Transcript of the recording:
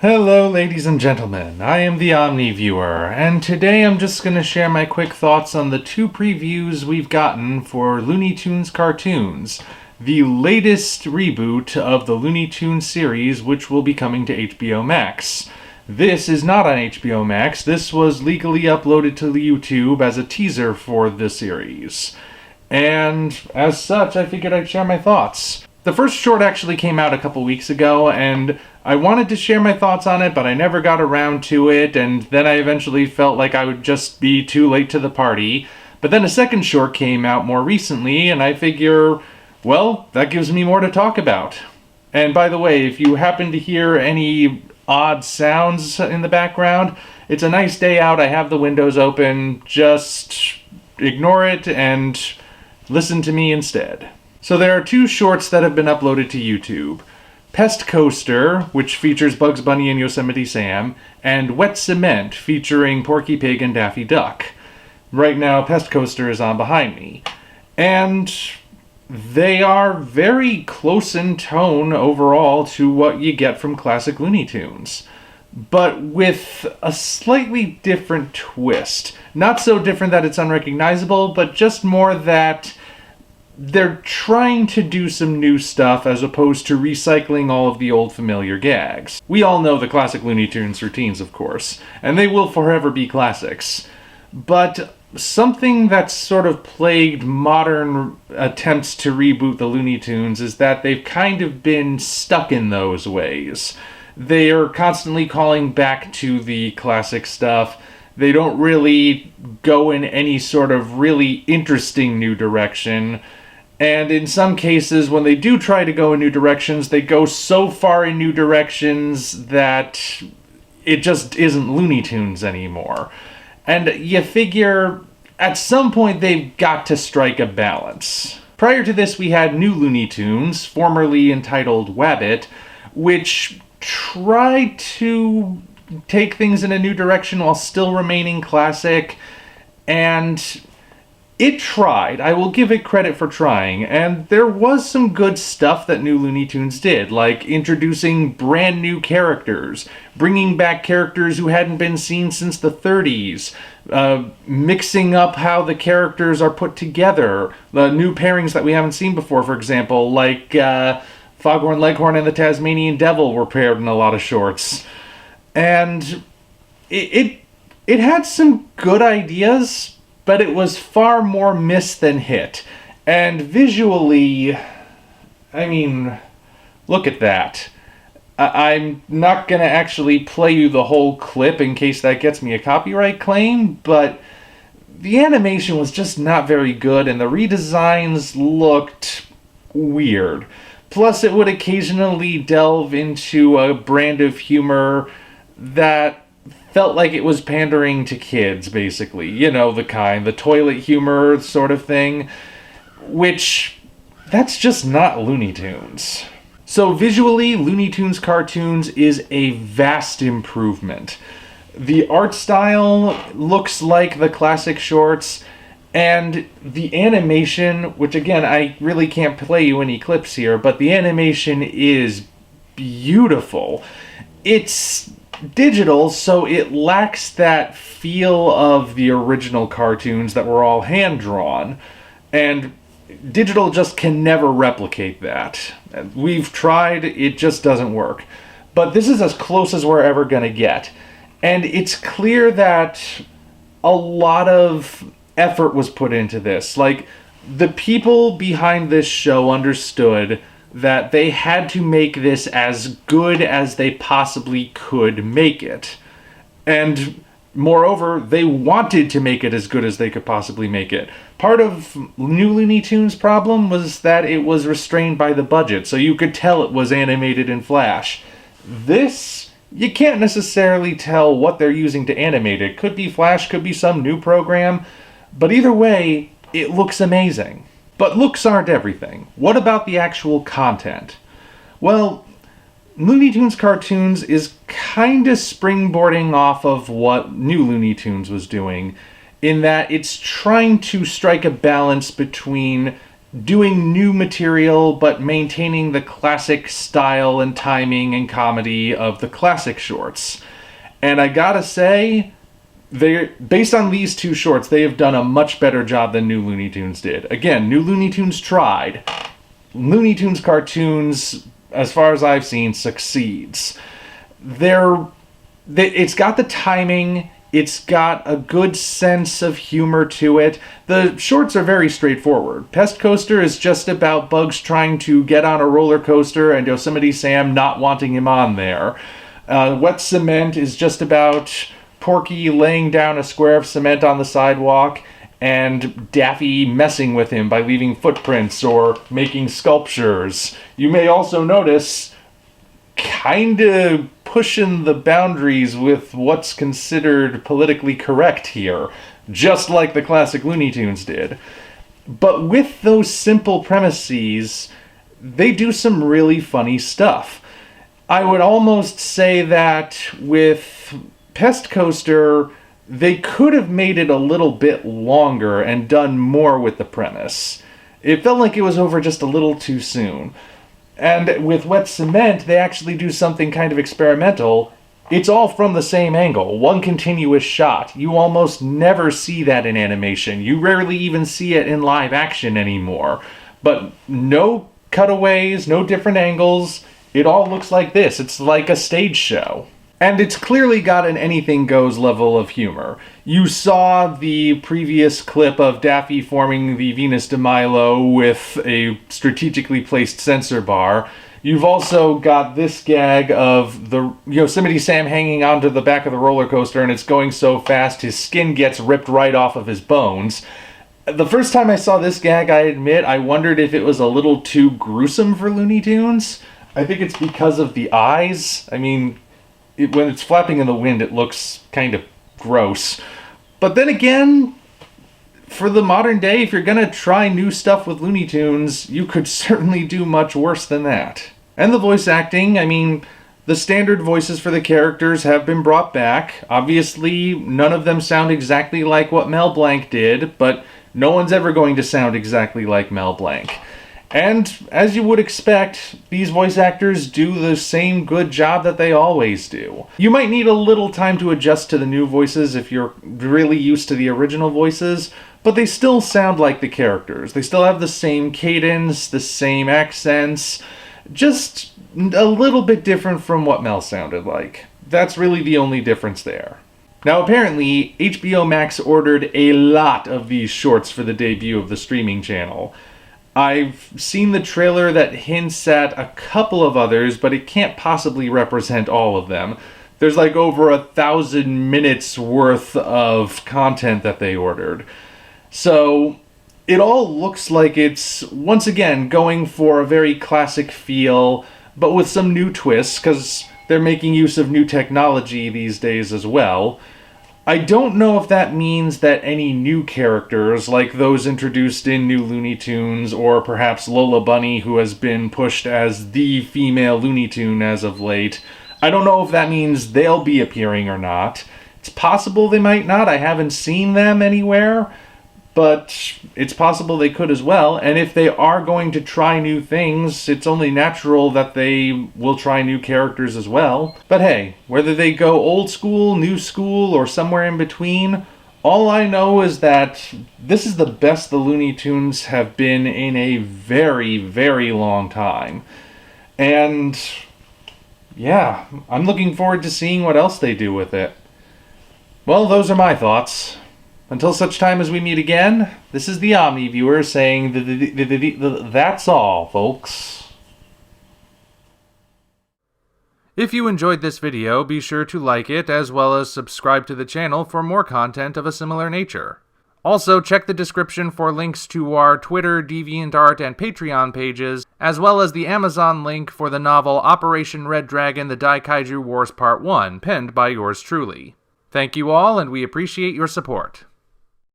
Hello ladies and gentlemen, I am the Omni viewer, and today I'm just going to share my quick thoughts on the two previews we've gotten for Looney Tunes cartoons, the latest reboot of the Looney Tunes series which will be coming to HBO Max. This is not on HBO Max, this was legally uploaded to YouTube as a teaser for the series. And as such, I figured I'd share my thoughts. The first short actually came out a couple weeks ago, and I wanted to share my thoughts on it, but I never got around to it, and then I eventually felt like I would just be too late to the party. But then a second short came out more recently, and I figure, well, that gives me more to talk about. And by the way, if you happen to hear any odd sounds in the background, it's a nice day out, I have the windows open, just ignore it and listen to me instead. So there are two shorts that have been uploaded to YouTube. Pest Coaster, which features Bugs Bunny and Yosemite Sam, and Wet Cement, featuring Porky Pig and Daffy Duck. Right now, Pest Coaster is on behind me. And they are very close in tone overall to what you get from classic Looney Tunes, but with a slightly different twist. Not so different that it's unrecognizable, but just more that they're trying to do some new stuff as opposed to recycling all of the old familiar gags. We all know the classic Looney Tunes routines, of course, and they will forever be classics. But something that's sort of plagued modern attempts to reboot the Looney Tunes is that they've kind of been stuck in those ways. They are constantly calling back to the classic stuff. They don't really go in any sort of really interesting new direction. And in some cases, when they do try to go in new directions, they go so far in new directions that it just isn't Looney Tunes anymore. And you figure, at some point, they've got to strike a balance. Prior to this, we had New Looney Tunes, formerly entitled Wabbit, which tried to take things in a new direction while still remaining classic, and it tried. I will give it credit for trying, and there was some good stuff that New Looney Tunes did, like introducing brand new characters, bringing back characters who hadn't been seen since the 30s, mixing up how the characters are put together, the new pairings that we haven't seen before, for example, like Foghorn Leghorn and the Tasmanian Devil were paired in a lot of shorts. And it had some good ideas, but it was far more miss than hit. And visually, I mean, look at that. I'm not going to actually play you the whole clip in case that gets me a copyright claim, but the animation was just not very good, and the redesigns looked weird. Plus, it would occasionally delve into a brand of humor that felt like it was pandering to kids, basically. You know, the toilet humor sort of thing, which, that's just not Looney Tunes. So visually, Looney Tunes cartoons is a vast improvement. The art style looks like the classic shorts, and the animation, which again, I really can't play you any clips here, but the animation is beautiful. It's digital, so it lacks that feel of the original cartoons that were all hand-drawn, and digital just can never replicate that. We've tried, it just doesn't work. But this is as close as we're ever gonna get. And it's clear that a lot of effort was put into this. Like, the people behind this show understood that they had to make this as good as they possibly could make it. And moreover, they wanted to make it as good as they could possibly make it. Part of New Looney Tunes' problem was that it was restrained by the budget, so you could tell it was animated in Flash. This, you can't necessarily tell what they're using to animate it. Could be Flash, could be some new program, but either way, it looks amazing. But looks aren't everything. What about the actual content? Well, Looney Tunes cartoons is kinda springboarding off of what New Looney Tunes was doing, in that it's trying to strike a balance between doing new material but maintaining the classic style and timing and comedy of the classic shorts. And I gotta say, based on these two shorts, they have done a much better job than New Looney Tunes did. Again, New Looney Tunes tried. Looney Tunes cartoons, as far as I've seen, succeeds. It's got the timing, it's got a good sense of humor to it. The shorts are very straightforward. Pest Coaster is just about Bugs trying to get on a roller coaster and Yosemite Sam not wanting him on there. Wet Cement is just about Porky laying down a square of cement on the sidewalk and Daffy messing with him by leaving footprints or making sculptures. You may also notice kinda pushing the boundaries with what's considered politically correct here, just like the classic Looney Tunes did. But with those simple premises, they do some really funny stuff. I would almost say that with Pest Coaster, they could have made it a little bit longer and done more with the premise. It felt like it was over just a little too soon. And with Wet Cement, they actually do something kind of experimental. It's all from the same angle, one continuous shot. You almost never see that in animation. You rarely even see it in live action anymore. But no cutaways, no different angles. It all looks like this. It's like a stage show. And it's clearly got an anything goes level of humor. You saw the previous clip of Daffy forming the Venus de Milo with a strategically placed sensor bar. You've also got this gag of the Yosemite Sam hanging onto the back of the roller coaster, and it's going so fast his skin gets ripped right off of his bones. The first time I saw this gag, I admit, I wondered if it was a little too gruesome for Looney Tunes. I think it's because of the eyes. I mean, when it's flapping in the wind, it looks kind of gross. But then again, for the modern day, if you're gonna try new stuff with Looney Tunes, you could certainly do much worse than that. And the voice acting, I mean, the standard voices for the characters have been brought back. Obviously, none of them sound exactly like what Mel Blanc did, but no one's ever going to sound exactly like Mel Blanc. And, as you would expect, these voice actors do the same good job that they always do. You might need a little time to adjust to the new voices if you're really used to the original voices, but they still sound like the characters. They still have the same cadence, the same accents, just a little bit different from what Mel sounded like. That's really the only difference there. Now, apparently, HBO Max ordered a lot of these shorts for the debut of the streaming channel. I've seen the trailer that hints at a couple of others, but it can't possibly represent all of them. There's like over 1,000 minutes worth of content that they ordered. So it all looks like it's, once again, going for a very classic feel, but with some new twists, because they're making use of new technology these days as well. I don't know if that means that any new characters, like those introduced in New Looney Tunes, or perhaps Lola Bunny, who has been pushed as the female Looney Tune as of late, I don't know if that means they'll be appearing or not. It's possible they might not. I haven't seen them anywhere, but it's possible they could as well. And if they are going to try new things, it's only natural that they will try new characters as well. But hey, whether they go old school, new school, or somewhere in between, all I know is that this is the best the Looney Tunes have been in a very, very long time. And yeah, I'm looking forward to seeing what else they do with it. Well, those are my thoughts. Until such time as we meet again, this is the Omni viewer saying that's all, folks. If you enjoyed this video, be sure to like it, as well as subscribe to the channel for more content of a similar nature. Also, check the description for links to our Twitter, DeviantArt, and Patreon pages, as well as the Amazon link for the novel Operation Red Dragon: The Daikaiju Wars Part 1, penned by yours truly. Thank you all, and we appreciate your support.